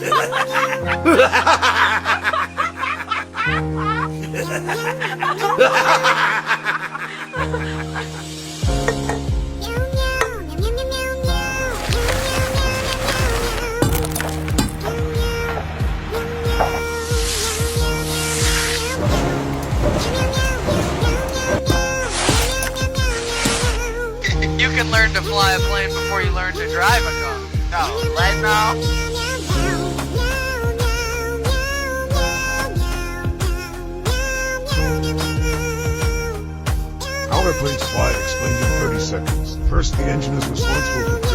You can learn to fly a plane before you learn to drive a car. No, let no. How airplanes fly explained in 30 seconds. First, the engine is responsible for